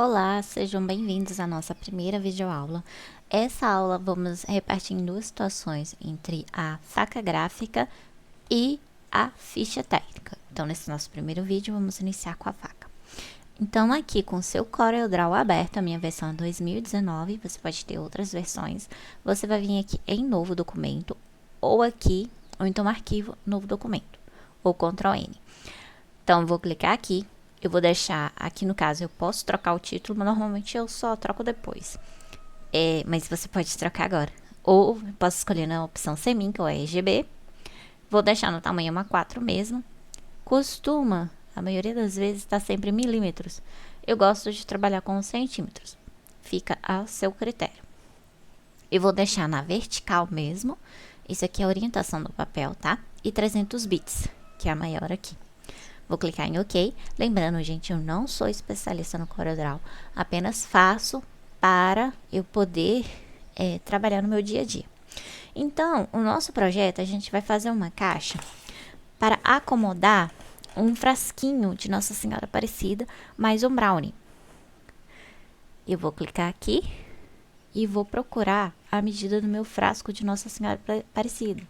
Olá, sejam bem-vindos à nossa primeira videoaula. Essa aula vamos repartir em duas situações, entre a faca gráfica e a ficha técnica. Então, nesse nosso primeiro vídeo, vamos iniciar com a faca. Então, aqui com o seu CorelDRAW aberto, a minha versão é 2019, você pode ter outras versões. Você vai vir aqui em novo documento, ou então arquivo, novo documento, ou Ctrl N. Então, eu vou clicar aqui. Eu vou deixar, aqui no caso, eu posso trocar o título, mas normalmente eu só troco depois. Mas você pode trocar agora. Ou posso escolher na opção CMYK, ou RGB. Vou deixar no tamanho A4 mesmo. Costuma, a maioria das vezes, está sempre em milímetros. Eu gosto de trabalhar com centímetros. Fica a seu critério. Eu vou deixar na vertical mesmo. Isso aqui é a orientação do papel, tá? E 300 bits, que é a maior aqui. Vou clicar em OK. Lembrando, gente, eu não sou especialista no CorelDRAW. Apenas faço para eu poder trabalhar no meu dia a dia. Então, o nosso projeto, a gente vai fazer uma caixa para acomodar um frasquinho de Nossa Senhora Aparecida, mais um brownie. Eu vou clicar aqui e vou procurar a medida do meu frasco de Nossa Senhora Aparecida.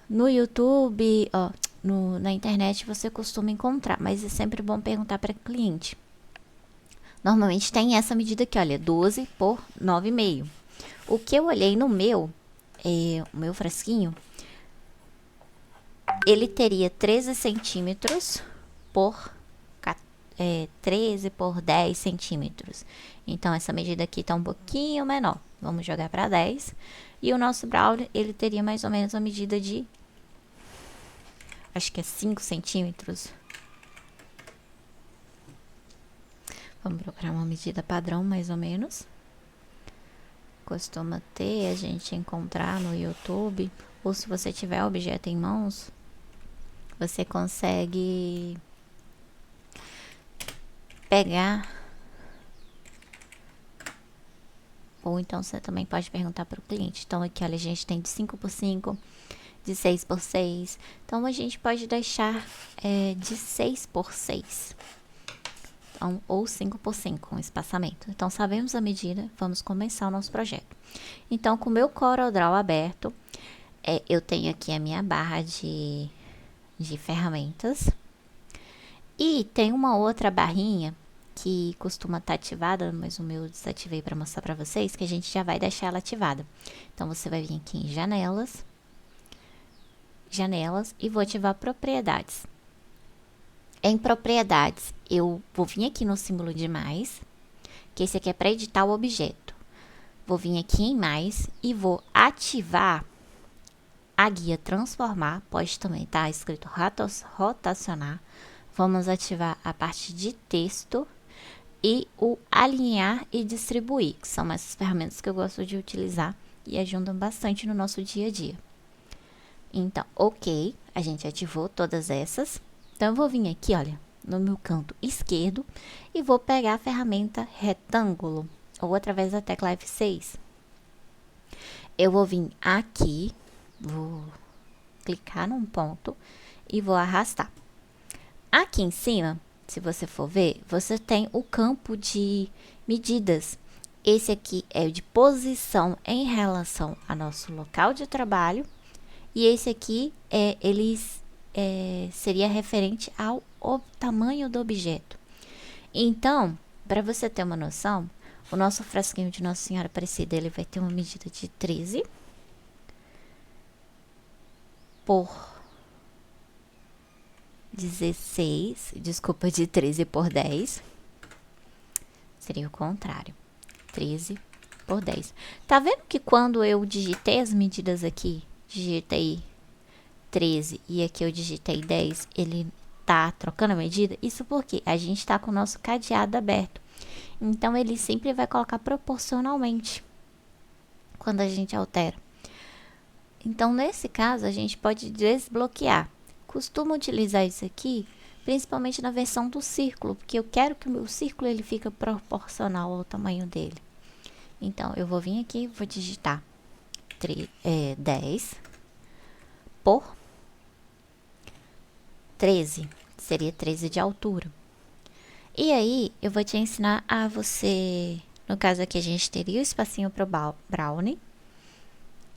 No YouTube, na internet você costuma encontrar, mas é sempre bom perguntar para o cliente. Normalmente tem essa medida aqui, olha, 12 por 9,5. O que eu olhei no o meu frasquinho, ele teria 13 centímetros por 13 por 10 centímetros. Então, essa medida aqui está um pouquinho menor. Vamos jogar para 10. E o nosso brownie, ele teria mais ou menos a medida de, acho que é 5 centímetros. Vamos procurar uma medida padrão, mais ou menos. Costuma ter, a gente encontrar no YouTube. Ou se você tiver o objeto em mãos, você consegue pegar. Ou então você também pode perguntar para o cliente. Então, aqui, olha, a gente tem de 5 por 5, de 6 por 6. Então, a gente pode deixar de 6 por 6. Então, ou 5 por 5, um espaçamento. Então, sabemos a medida, vamos começar o nosso projeto. Então, com o meu CorelDRAW aberto, eu tenho aqui a minha barra de ferramentas. E tem uma outra barrinha que costuma estar ativada, mas o meu eu desativei para mostrar para vocês, que a gente já vai deixar ela ativada. Então, você vai vir aqui em janelas, e vou ativar propriedades. Em propriedades, eu vou vir aqui no símbolo de mais, que esse aqui é para editar o objeto. Vou vir aqui em mais e vou ativar a guia transformar, pode também estar escrito rotacionar. Vamos ativar a parte de texto e o alinhar e distribuir, que são essas ferramentas que eu gosto de utilizar e ajudam bastante no nosso dia a dia. Então, OK, a gente ativou todas essas. Então, eu vou vir aqui, olha, no meu canto esquerdo e vou pegar a ferramenta retângulo, ou através da tecla F6. Eu vou vir aqui, vou clicar num ponto e vou arrastar. Aqui em cima, se você for ver, você tem o campo de medidas. Esse aqui é de posição em relação ao nosso local de trabalho. E esse aqui, seria referente ao tamanho do objeto. Então, para você ter uma noção, o nosso frasquinho de Nossa Senhora Aparecida, ele vai ter uma medida de 13 por 16, desculpa, de 13 por 10. Seria o contrário, 13 por 10. Tá vendo que quando eu digitei as medidas aqui, digitei 13 e aqui eu digitei 10, ele tá trocando a medida? Isso porque a gente tá com o nosso cadeado aberto. Então, ele sempre vai colocar proporcionalmente quando a gente altera. Então, nesse caso, a gente pode desbloquear. Costumo utilizar isso aqui, principalmente na versão do círculo, porque eu quero que o meu círculo ele fique proporcional ao tamanho dele. Então, eu vou vir aqui, vou digitar 10 por 13. Seria 13 de altura. E aí, eu vou te ensinar a você... No caso aqui, a gente teria o espacinho para o brownie.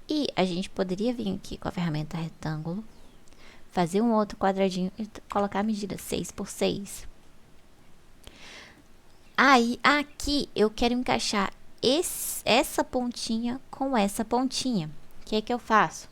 E a gente poderia vir aqui com a ferramenta retângulo, fazer um outro quadradinho e colocar a medida 6 por 6. Aí, aqui, eu quero encaixar essa pontinha com essa pontinha. O que é que eu faço?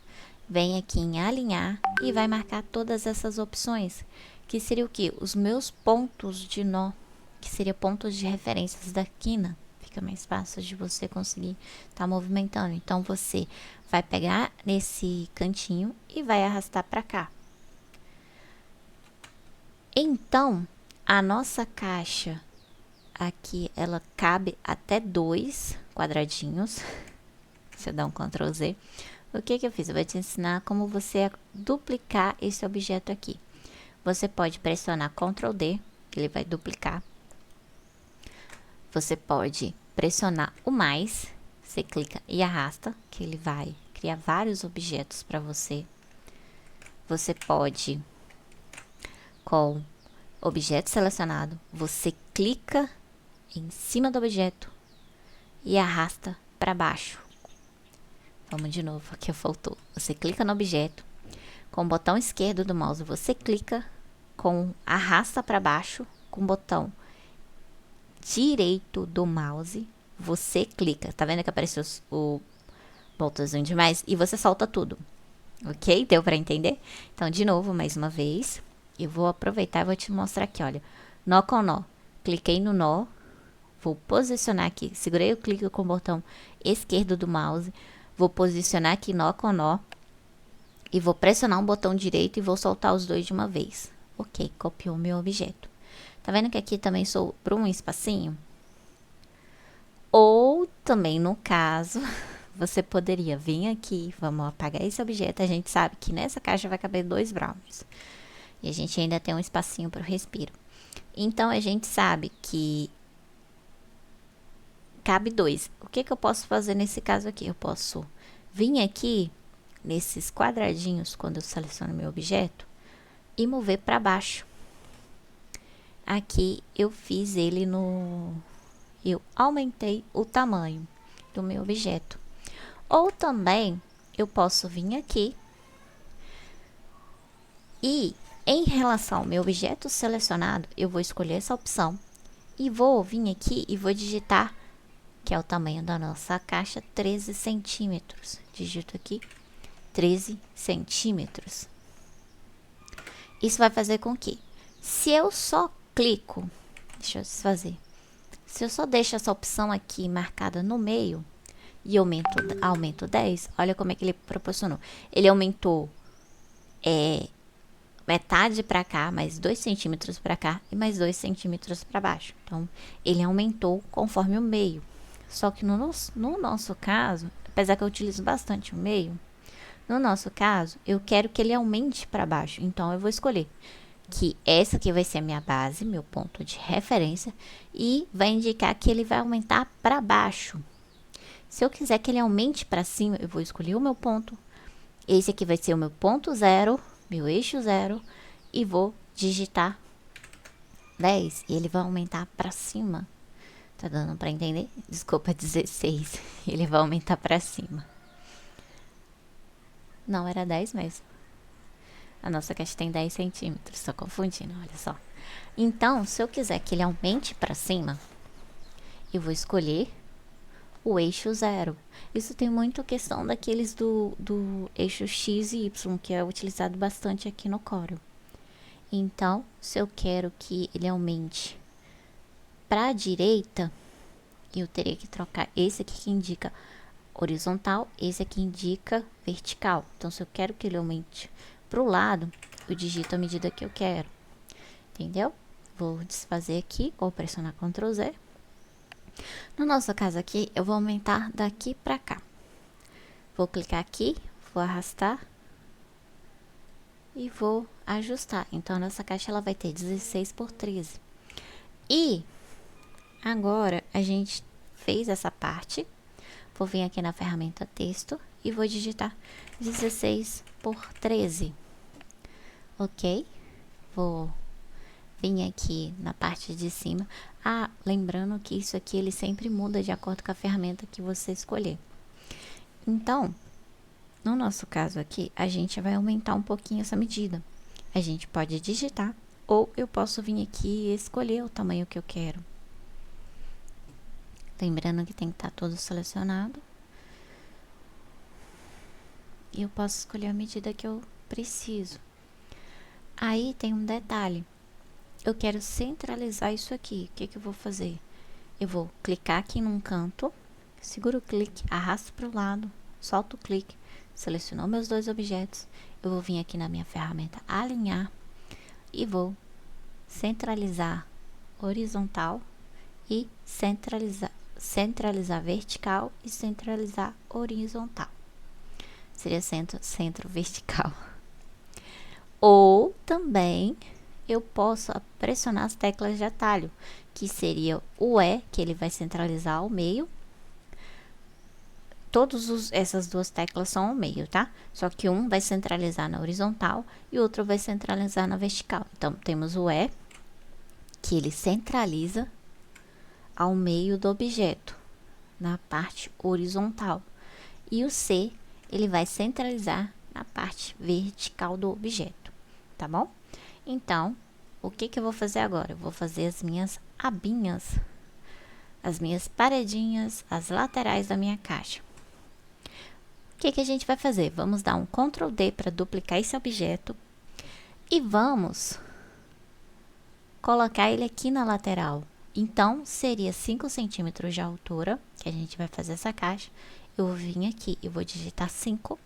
Vem aqui em alinhar e vai marcar todas essas opções, que seria o quê? Os meus pontos de nó, que seria pontos de referências da quina. Fica mais fácil de você conseguir estar movimentando. Então, você vai pegar nesse cantinho e vai arrastar para cá. Então, a nossa caixa aqui, ela cabe até 2 quadradinhos. Deixa eu dar um Ctrl Z. O que eu fiz? Eu vou te ensinar como você duplicar esse objeto aqui. Você pode pressionar Ctrl D, que ele vai duplicar. Você pode pressionar o mais, você clica e arrasta, que ele vai criar vários objetos para você. Você pode, com objeto selecionado, você clica em cima do objeto e arrasta para baixo. Vamos de novo, aqui faltou. Você clica no objeto, com o botão esquerdo do mouse, você clica, com arrasta para baixo, com o botão direito do mouse, você clica. Tá vendo que apareceu o botãozinho de mais? E você solta tudo. Ok? Deu para entender? Então, de novo, mais uma vez, eu vou aproveitar e vou te mostrar aqui, olha. Nó com nó. Cliquei no nó, vou posicionar aqui. Segurei o clique com o botão esquerdo do mouse. Vou posicionar aqui nó com nó. E vou pressionar um botão direito e vou soltar os dois de uma vez. Ok, copiou o meu objeto. Tá vendo que aqui também sobrou um espacinho? Ou também, no caso, você poderia vir aqui, vamos apagar esse objeto. A gente sabe que nessa caixa vai caber 2 brownies. E a gente ainda tem um espacinho para o respiro. Então, a gente sabe que cabe 2. O que eu posso fazer nesse caso aqui? Eu posso vir aqui nesses quadradinhos, quando eu seleciono meu objeto, e mover para baixo. Aqui eu fiz ele eu aumentei o tamanho do meu objeto. Ou também eu posso vir aqui e, em relação ao meu objeto selecionado, eu vou escolher essa opção e vou vir aqui e vou digitar, que é o tamanho da nossa caixa, 13 centímetros. Digito aqui 13 centímetros. Isso vai fazer com que, se eu só clico, deixa eu desfazer, se eu só deixo essa opção aqui marcada no meio e aumento 10, olha como é que ele proporcionou. Ele aumentou metade para cá, mais 2 centímetros para cá e mais 2 centímetros para baixo. Então, ele aumentou conforme o meio. Só que no nosso caso, apesar que eu utilizo bastante o meio, no nosso caso, eu quero que ele aumente para baixo. Então, eu vou escolher que essa aqui vai ser a minha base, meu ponto de referência, e vai indicar que ele vai aumentar para baixo. Se eu quiser que ele aumente para cima, eu vou escolher o meu ponto. Esse aqui vai ser o meu ponto 0, meu eixo 0, e vou digitar 10, e ele vai aumentar para cima. Tá dando para entender? Desculpa, 16. Ele vai aumentar para cima. Não, era 10 mesmo. A nossa caixa tem 10 centímetros, tô confundindo, olha só. Então, se eu quiser que ele aumente para cima, eu vou escolher o eixo 0. Isso tem muito questão daqueles do eixo X e Y, que é utilizado bastante aqui no Corel. Então, se eu quero que ele aumente para a direita, eu teria que trocar esse aqui que indica horizontal, esse aqui indica vertical. Então, se eu quero que ele aumente para o lado, eu digito a medida que eu quero. Entendeu? Vou desfazer aqui, ou pressionar Ctrl Z. No nosso caso aqui, eu vou aumentar daqui para cá. Vou clicar aqui, vou arrastar e vou ajustar. Então, a nossa caixa ela vai ter 16 por 13. E agora, a gente fez essa parte. Vou vir aqui na ferramenta texto e vou digitar 16 por 13. Ok? vou vir aqui na parte de cima. Ah, lembrando que isso aqui ele sempre muda de acordo com a ferramenta que você escolher. Então, no nosso caso aqui, a gente vai aumentar um pouquinho essa medida. A gente pode digitar ou eu posso vir aqui e escolher o tamanho que eu quero. Lembrando que tem que estar todo selecionado. E eu posso escolher a medida que eu preciso. Aí tem um detalhe. Eu quero centralizar isso aqui. O que eu vou fazer? Eu vou clicar aqui num canto, seguro o clique, arrasto para o lado, solto o clique, selecionou meus dois objetos. Eu vou vir aqui na minha ferramenta alinhar e vou centralizar horizontal e centralizar vertical e centralizar horizontal. Seria centro vertical. Ou também eu posso pressionar as teclas de atalho, que seria o E, que ele vai centralizar ao meio. Essas duas teclas são ao meio, tá? Só que um vai centralizar na horizontal e o outro vai centralizar na vertical. Então, temos o E, que ele centraliza ao meio do objeto, na parte horizontal. E o C, ele vai centralizar na parte vertical do objeto, tá bom? Então, o que eu vou fazer agora? Eu vou fazer as minhas abinhas, as minhas paredinhas, as laterais da minha caixa. O que a gente vai fazer? Vamos dar um Ctrl D para duplicar esse objeto e vamos colocar ele aqui na lateral. Então, seria 5 centímetros de altura, que a gente vai fazer essa caixa. Eu vou vir aqui e vou digitar 5.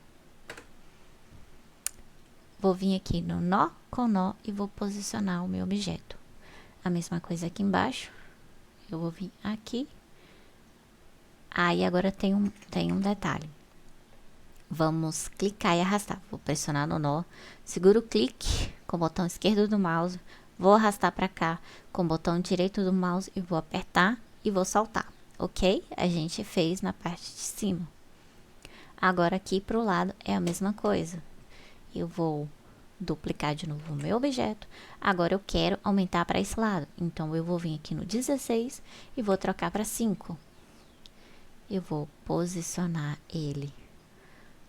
Vou vir aqui no nó com nó e vou posicionar o meu objeto. A mesma coisa aqui embaixo. Eu vou vir aqui. Aí, agora tem um detalhe. Vamos clicar e arrastar. Vou pressionar no nó. Seguro o clique com o botão esquerdo do mouse. Vou arrastar para cá com o botão direito do mouse e vou apertar e vou soltar. Ok? A gente fez na parte de cima. Agora aqui para o lado é a mesma coisa. Eu vou duplicar de novo o meu objeto. Agora eu quero aumentar para esse lado. Então, eu vou vir aqui no 16 e vou trocar para 5. Eu vou posicionar ele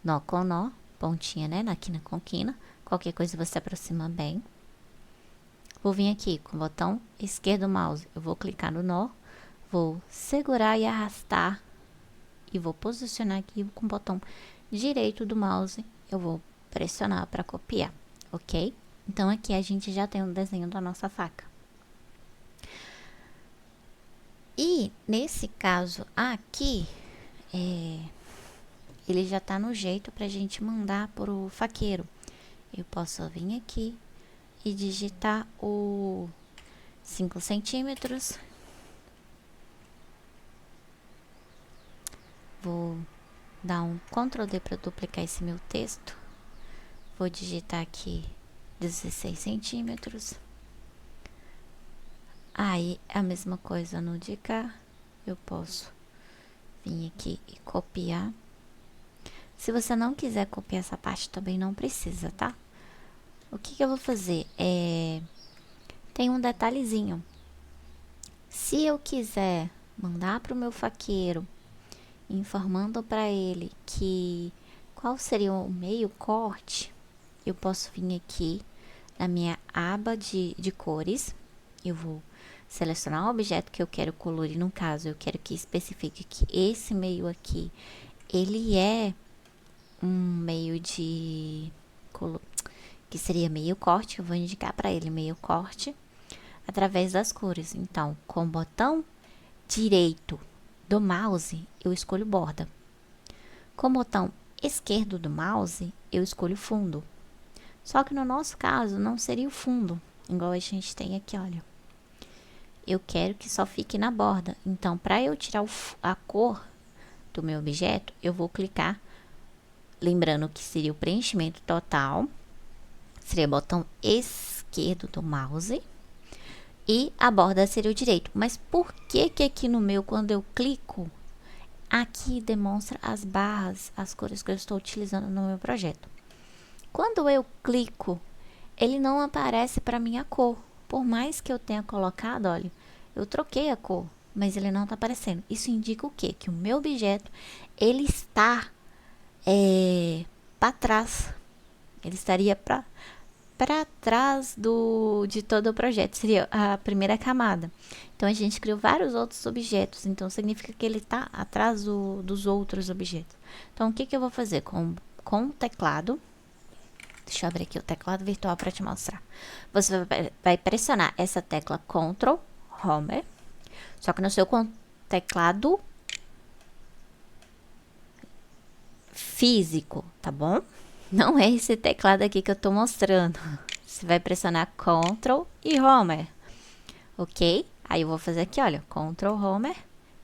nó com nó, pontinha, né? Na quina com quina. Qualquer coisa você aproxima bem. Vou vir aqui com o botão esquerdo do mouse. Eu vou clicar no nó. Vou segurar e arrastar. E vou posicionar aqui com o botão direito do mouse. Eu vou pressionar para copiar, ok? Então, aqui a gente já tem um desenho da nossa faca. E, nesse caso aqui, ele já tá no jeito pra gente mandar pro faqueiro. Eu posso vir aqui e digitar o 5 centímetros. Vou dar um Ctrl D para duplicar esse meu texto. Vou digitar aqui 16 centímetros. Aí, a mesma coisa no de cá. Eu posso vir aqui e copiar. Se você não quiser copiar essa parte, também não precisa, tá? O que eu vou fazer? Tem um detalhezinho. Se eu quiser mandar para o meu faqueiro, informando para ele qual seria o meio corte, eu posso vir aqui na minha aba de cores. Eu vou selecionar o objeto que eu quero colorir. No caso, eu quero que especifique que esse meio aqui, ele é um meio que seria meio corte. Eu vou indicar para ele meio corte através das cores. Então, com o botão direito do mouse, eu escolho borda. Com o botão esquerdo do mouse, eu escolho fundo. Só que no nosso caso, não seria o fundo, igual a gente tem aqui, olha. Eu quero que só fique na borda. Então, para eu tirar a cor do meu objeto, eu vou clicar, lembrando que seria o preenchimento total, seria o botão esquerdo do mouse, e a borda seria o direito. Mas por que aqui no meu, quando eu clico, aqui demonstra as barras, as cores que eu estou utilizando no meu projeto? Quando eu clico ele não aparece para minha cor. Por mais que eu tenha colocado, olha, eu troquei a cor, mas ele não está aparecendo. Isso indica o quê? Que o meu objeto, ele está para trás. Ele estaria para trás de todo o projeto. Seria a primeira camada. Então, a gente criou vários outros objetos. Então, significa que ele está atrás dos outros objetos. Então, o que eu vou fazer? Com o teclado. Deixa eu abrir aqui o teclado virtual para te mostrar. Você vai pressionar essa tecla Ctrl Home. Só que no seu teclado físico, tá bom? Não é esse teclado aqui que eu tô mostrando. Você vai pressionar Ctrl e Home, ok? Aí eu vou fazer aqui, olha, Ctrl Home,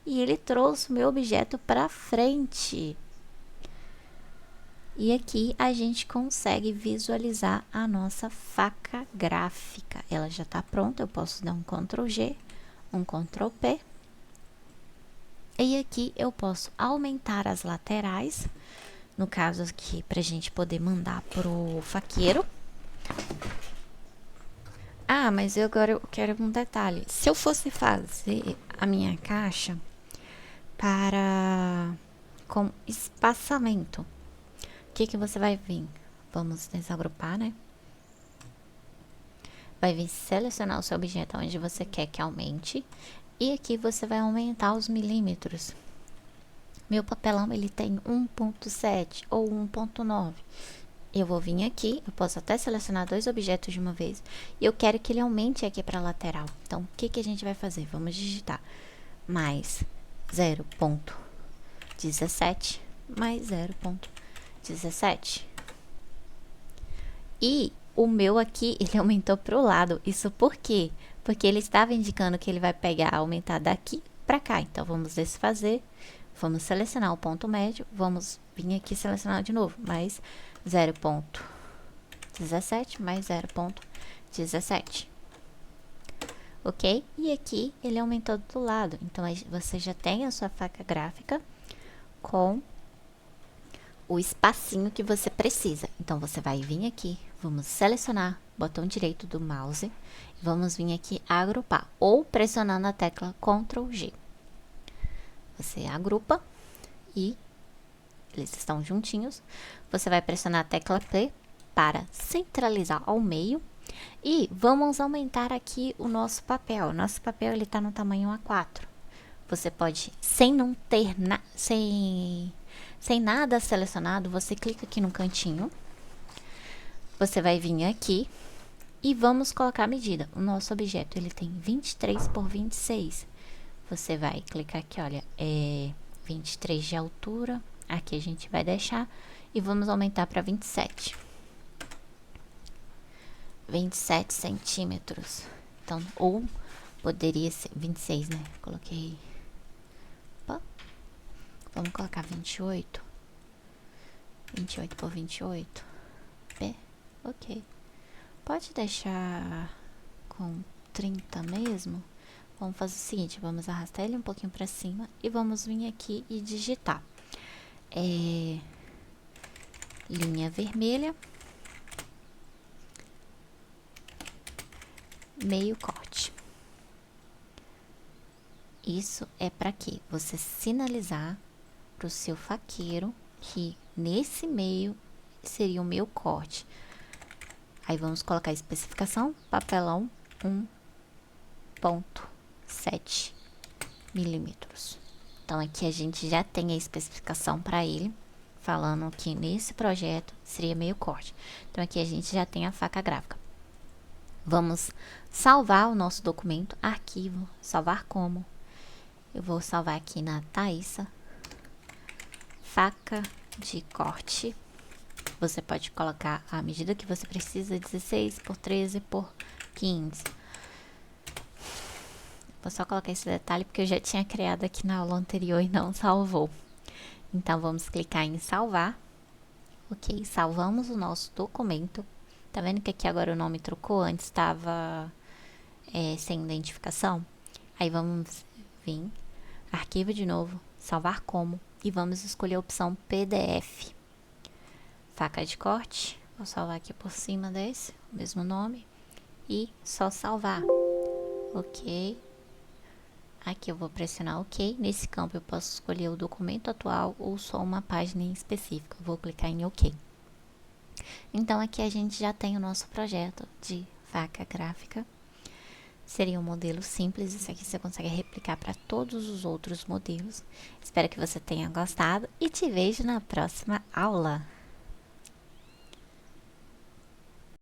e ele trouxe o meu objeto para frente. E aqui a gente consegue visualizar a nossa faca gráfica. Ela já está pronta, eu posso dar um Ctrl G, um Ctrl P. E aqui eu posso aumentar as laterais, no caso aqui, para a gente poder mandar pro faqueiro. Ah, mas agora eu quero um detalhe. Se eu fosse fazer a minha caixa com espaçamento, o que você vai vir? Vamos desagrupar, né? Vai vir selecionar o seu objeto onde você quer que aumente. E aqui você vai aumentar os milímetros. Meu papelão, ele tem 1.7 ou 1.9. Eu vou vir aqui, eu posso até selecionar dois objetos de uma vez. E eu quero que ele aumente aqui para a lateral. Então, o que a gente vai fazer? Vamos digitar mais 0.17 mais 0.17. E o meu aqui, ele aumentou para o lado. Isso por quê? Porque ele estava indicando que ele vai pegar, aumentar daqui para cá. Então, vamos desfazer. Vamos selecionar o ponto médio. Vamos vir aqui selecionar de novo. Mais 0.17 mais 0.17. Ok? E aqui ele aumentou do lado. Então, você já tem a sua faca gráfica com o espacinho que você precisa. Então, você vai vir aqui, vamos selecionar botão direito do mouse, vamos vir aqui agrupar, ou pressionando a tecla Ctrl G. Você agrupa e eles estão juntinhos. Você vai pressionar a tecla P para centralizar ao meio. E vamos aumentar aqui o nosso papel. O nosso papel ele está no tamanho A4. Você pode, sem nada selecionado, você clica aqui no cantinho. Você vai vir aqui e vamos colocar a medida. O nosso objeto ele tem 23 por 26. Você vai clicar aqui, olha, 23 de altura. Aqui a gente vai deixar e vamos aumentar para 27. 27 centímetros. Então, ou poderia ser 26, né? Coloquei. Opa. Vamos colocar 28. 28 por 28. Ok. Pode deixar com 30 mesmo. Vamos fazer o seguinte, vamos arrastar ele um pouquinho para cima e vamos vir aqui e digitar. Linha vermelha. Meio corte. Isso é para quê? Você sinalizar para o seu faqueiro que nesse meio seria o meu corte. Aí vamos colocar a especificação, papelão 1.7 milímetros. Então aqui a gente já tem a especificação para ele, falando que nesse projeto seria meio corte. Então aqui a gente já tem a faca gráfica. Vamos salvar o nosso documento, arquivo, salvar como. Eu vou salvar aqui na Thaisa, faca de corte. Você pode colocar a medida que você precisa, 16 por 13 por 15. Vou só colocar esse detalhe porque eu já tinha criado aqui na aula anterior e não salvou. Então, vamos clicar em salvar. Ok, salvamos o nosso documento. Tá vendo que aqui agora o nome trocou? Antes estava sem identificação. Aí vamos vir, arquivo de novo, salvar como. E vamos escolher a opção PDF. Faca de corte, Vou salvar aqui por cima desse, o mesmo nome. E só salvar. Ok. Aqui eu vou pressionar OK. Nesse campo eu posso escolher o documento atual ou só uma página em específica. Vou clicar em OK. Então aqui a gente já tem o nosso projeto de faca gráfica. Seria um modelo simples, isso aqui você consegue replicar para todos os outros modelos. Espero que você tenha gostado e te vejo na próxima aula.